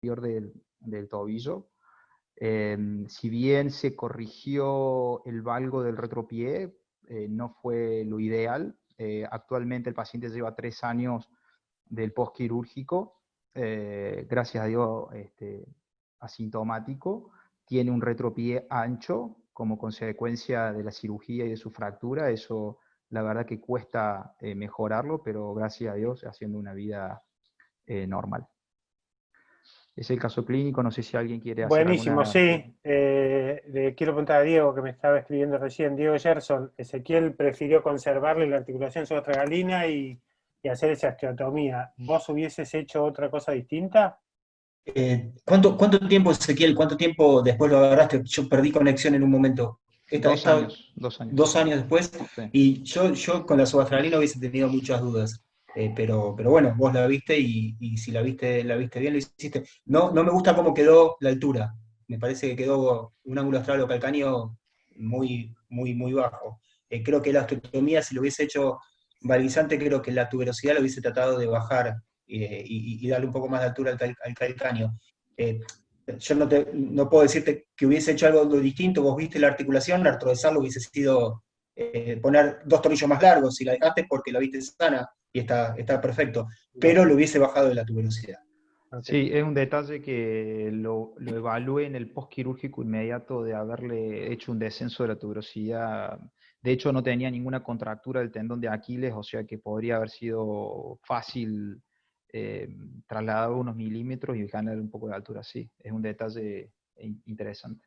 del tobillo. Si bien se corrigió el valgo del retropié, no fue lo ideal. Actualmente el paciente lleva 3 años del postquirúrgico, gracias a Dios asintomático. Tiene un retropié ancho como consecuencia de la cirugía y de su fractura. Eso la verdad que cuesta mejorarlo, pero gracias a Dios haciendo una vida normal. Es el caso clínico, no sé si alguien quiere hacer Buenísimo, alguna... sí. Le quiero preguntar a Diego, que me estaba escribiendo recién, Diego Gerson. Ezequiel prefirió conservarle la articulación subastragalina y hacer esa osteotomía. ¿Vos hubieses hecho otra cosa distinta? ¿Cuánto tiempo, Ezequiel, cuánto tiempo después lo agarraste? Yo perdí conexión en un momento. 2 años. 2 años después, Sí. y yo con la subastralina hubiese tenido muchas dudas. Pero bueno, vos la viste y si la viste bien, lo hiciste. No me gusta cómo quedó la altura. Me parece que quedó un ángulo astralo-calcáneo muy, muy, muy bajo. Creo que la osteotomía, si lo hubiese hecho balizante, creo que la tuberosidad lo hubiese tratado de bajar y darle un poco más de altura al calcáneo. Yo no puedo decirte que hubiese hecho algo distinto. Vos viste la articulación, artrodesarlo hubiese sido poner 2 tornillos más largos, si la dejaste porque la viste sana y está perfecto, pero lo hubiese bajado de la tuberosidad. Sí, es un detalle que lo evalué en el postquirúrgico inmediato de haberle hecho un descenso de la tuberosidad. De hecho, no tenía ninguna contractura del tendón de Aquiles, o sea que podría haber sido fácil trasladar unos milímetros y ganar un poco de altura. Sí, es un detalle interesante.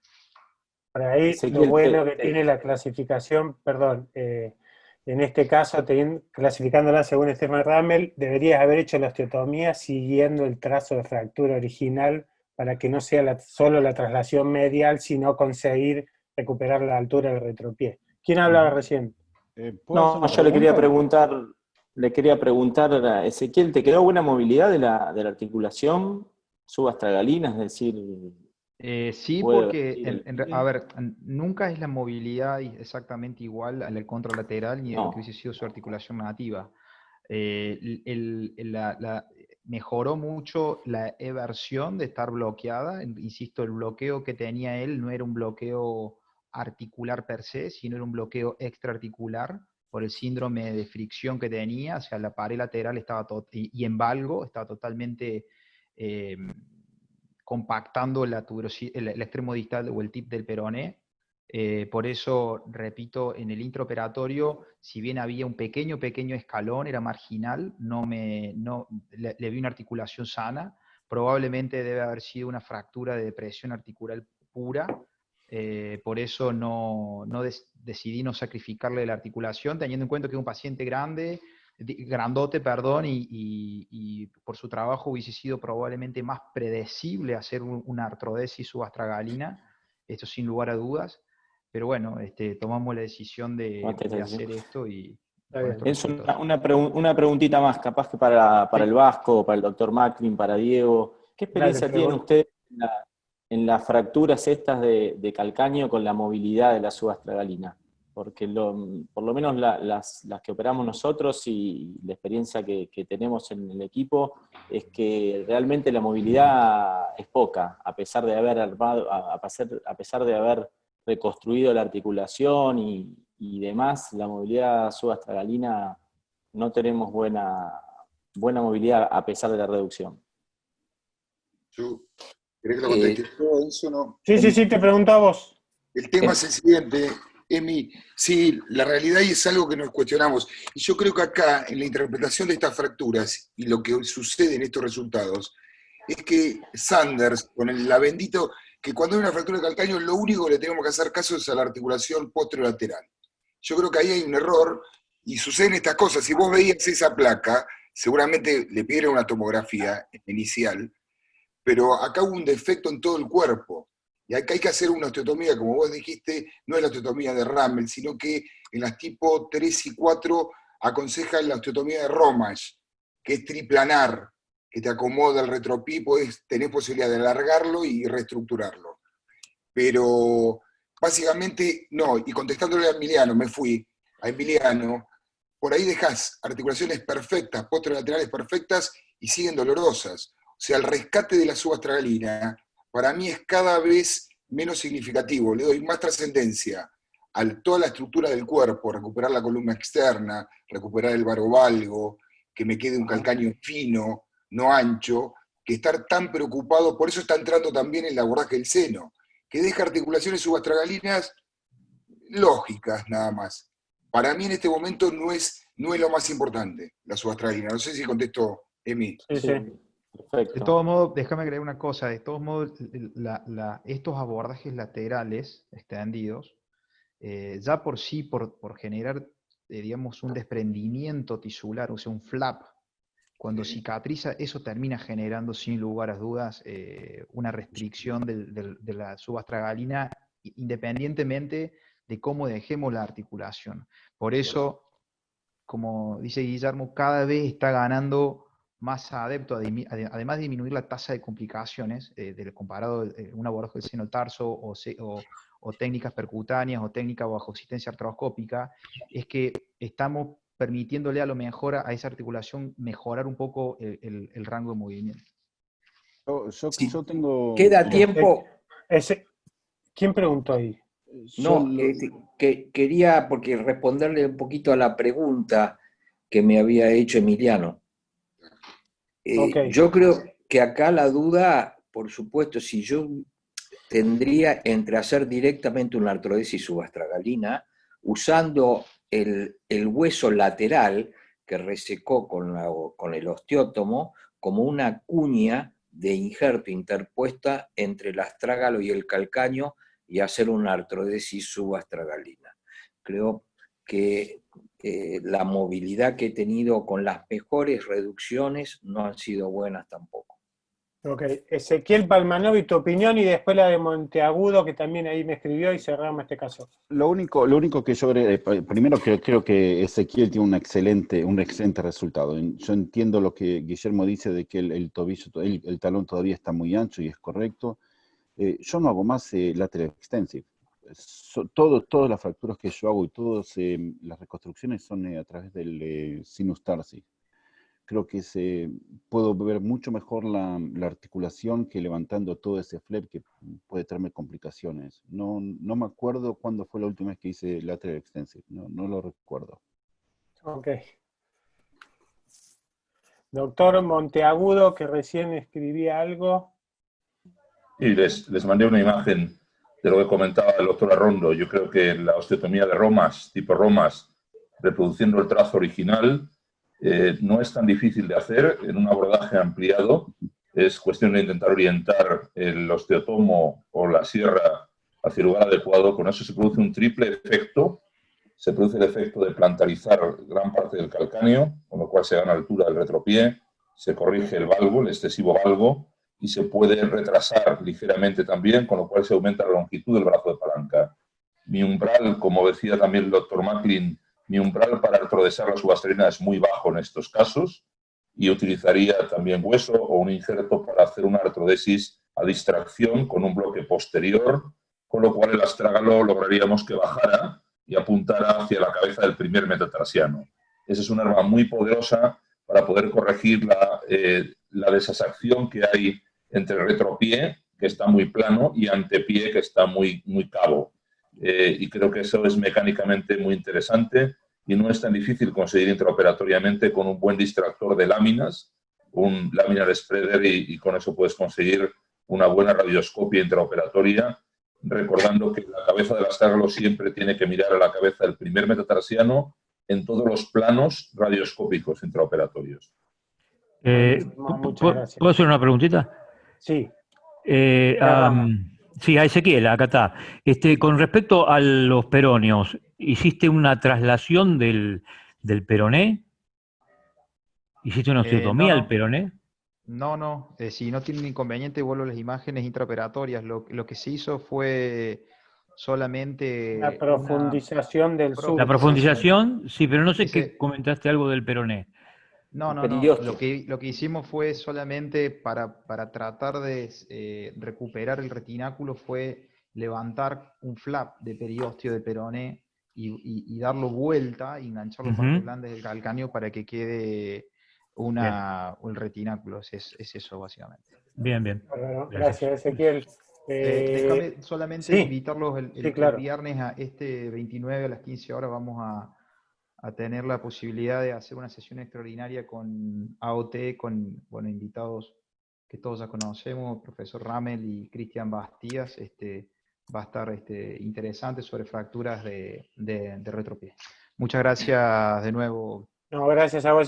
Por ahí lo bueno que tiene la clasificación, perdón, en este caso, clasificándola según Stefan Rammel, deberías haber hecho la osteotomía siguiendo el trazo de fractura original para que no sea solo la traslación medial, sino conseguir recuperar la altura del retropié. ¿Quién hablaba recién? No, yo le quería preguntar a Ezequiel, ¿te quedó buena movilidad de la articulación subastragalina? Es decir... Sí, porque, a ver, nunca es la movilidad exactamente igual al contralateral ni a lo que hubiese sido su articulación nativa. Mejoró mucho la eversión de estar bloqueada. Insisto, el bloqueo que tenía él no era un bloqueo articular per se, sino era un bloqueo extraarticular por el síndrome de fricción que tenía. O sea, la pared lateral estaba y en valgo estaba totalmente compactando el extremo distal o el tip del peroné. Por eso, repito, en el intraoperatorio, si bien había un pequeño escalón, era marginal, le vi una articulación sana. Probablemente debe haber sido una fractura de depresión articular pura. Por eso decidí no sacrificarle la articulación, teniendo en cuenta que es un paciente grandote, y por su trabajo hubiese sido probablemente más predecible hacer una artrodesis subastragalina, esto sin lugar a dudas, pero bueno, tomamos la decisión de hacer esto y... Es una preguntita más, capaz que para el Vasco, para el doctor Macklin, para Diego. ¿Qué experiencia tienen ustedes en las fracturas estas de calcáneo con la movilidad de la subastragalina? Porque por lo menos las que operamos nosotros y la experiencia que tenemos en el equipo es que realmente la movilidad es poca, a pesar de haber a pesar de haber reconstruido la articulación y demás, la movilidad subastragalina no tenemos buena movilidad a pesar de la reducción. ¿Querés que lo conteste todo eso, no? Sí, te pregunto a vos. El tema es el siguiente, Emi. Sí, la realidad es algo que nos cuestionamos. Y yo creo que acá, en la interpretación de estas fracturas y lo que sucede en estos resultados, es que Sanders, con la bendito, que cuando hay una fractura de calcáneo, lo único que le tenemos que hacer caso es a la articulación posterolateral. Yo creo que ahí hay un error y suceden estas cosas. Si vos veías esa placa, seguramente le pidieron una tomografía inicial, pero acá hubo un defecto en todo el cuerpo. Y acá hay que hacer una osteotomía, como vos dijiste, no es la osteotomía de Rammel, sino que en las tipo 3 y 4 aconsejan la osteotomía de Romash, que es triplanar, que te acomoda el retropié, tenés posibilidad de alargarlo y reestructurarlo. Pero básicamente, no, y contestándole a Emiliano, me fui a Emiliano, por ahí dejás articulaciones perfectas, posterolaterales perfectas, y siguen dolorosas. O sea, el rescate de la subastragalina, para mí es cada vez menos significativo. Le doy más trascendencia a toda la estructura del cuerpo, recuperar la columna externa, recuperar el varovalgo, que me quede un calcáneo fino, no ancho, que estar tan preocupado, por eso está entrando también el abordaje del seno, que deja articulaciones subastragalinas lógicas nada más. Para mí en este momento no es lo más importante, la subastragalina. No sé si contesto, Emi. Sí. De todos modos, déjame agregar una cosa, de todos modos, estos abordajes laterales extendidos, ya por sí, por generar, digamos, un desprendimiento tisular, o sea, un flap, cuando cicatriza, eso termina generando, sin lugar a dudas, una restricción de la subastragalina, independientemente de cómo dejemos la articulación. Por eso, como dice Guillermo, cada vez está ganando más adepto, además de disminuir la tasa de complicaciones, comparado un abordaje del seno tarso o técnicas percutáneas o técnicas bajo asistencia artroscópica, es que estamos permitiéndole a lo mejor a esa articulación mejorar un poco el rango de movimiento. Yo tengo... ¿Queda tiempo? ¿Quién preguntó ahí? No, quería porque responderle un poquito a la pregunta que me había hecho Emiliano. Okay. Yo creo que acá la duda, por supuesto, si yo tendría entre hacer directamente una artrodesis subastragalina usando el hueso lateral que resecó con el osteótomo como una cuña de injerto interpuesta entre el astrágalo y el calcáneo y hacer una artrodesis subastragalina. Creo que la movilidad que he tenido con las mejores reducciones no han sido buenas tampoco. Ok, Ezequiel Palmanovi, tu opinión, y después la de Monteagudo, que también ahí me escribió, y cerramos este caso. Lo único que yo primero creo que Ezequiel tiene un excelente resultado. Yo entiendo lo que Guillermo dice de que el tobillo, el talón todavía está muy ancho y es correcto. Yo no hago más lateral extensive. Todas las fracturas que yo hago y todas las reconstrucciones son a través del sinus tarsi. Creo que puedo ver mucho mejor la articulación que levantando todo ese flap que puede traerme complicaciones. No me acuerdo cuándo fue la última vez que hice lateral extensive. No lo recuerdo. Ok. Doctor Monteagudo, que recién escribía algo. Y les mandé una imagen de lo que comentaba el doctor Arrondo. Yo creo que la osteotomía de romas, tipo romas, reproduciendo el trazo original, no es tan difícil de hacer en un abordaje ampliado. Es cuestión de intentar orientar el osteotomo o la sierra hacia el lugar adecuado. Con eso se produce un triple efecto. Se produce el efecto de plantarizar gran parte del calcáneo, con lo cual se gana altura del retropié, se corrige el valgo, el excesivo valgo, y se puede retrasar ligeramente también, con lo cual se aumenta la longitud del brazo de palanca. Mi umbral, como decía también el doctor Macklin, mi umbral para artrodesar la subastragalina es muy bajo en estos casos y utilizaría también hueso o un injerto para hacer una artrodesis a distracción con un bloque posterior, con lo cual el astrágalo lograríamos que bajara y apuntara hacia la cabeza del primer metatarsiano. Esa es un arma muy poderosa para poder corregir la desasacción que hay entre el retropié, que está muy plano, y antepié, que está muy cabo. Y creo que eso es mecánicamente muy interesante y no es tan difícil conseguir intraoperatoriamente con un buen distractor de láminas, un laminar spreader, y con eso puedes conseguir una buena radioscopia intraoperatoria, recordando que la cabeza del astrágalo siempre tiene que mirar a la cabeza del primer metatarsiano en todos los planos radioscópicos intraoperatorios. Muchas gracias. ¿Puedo hacer una preguntita? Sí. Sí, a Ezequiel, acá está. Con respecto a los peroneos, ¿hiciste una traslación del peroné? ¿Hiciste una osteotomía al peroné? No. Si no tienen inconveniente, vuelvo a las imágenes intraoperatorias. Lo que se hizo fue solamente... La profundización del surco. La profundización, sí, pero no sé qué comentaste algo del peroné. No. Lo que hicimos fue solamente para tratar de recuperar el retináculo, fue levantar un flap de periósteo de peroné y darlo vuelta, y enganchar las partes blandas del calcáneo para que quede el retináculo, es eso básicamente. Bien. Bueno, gracias, Ezequiel. Déjame solamente invitarlos el claro. viernes a este 29 a las 15 horas. Vamos a tener la posibilidad de hacer una sesión extraordinaria con AOT, con invitados que todos ya conocemos, profesor Ramel y Cristian Bastías. Va a estar interesante sobre fracturas de retropié. Muchas gracias de nuevo. No, gracias a vos.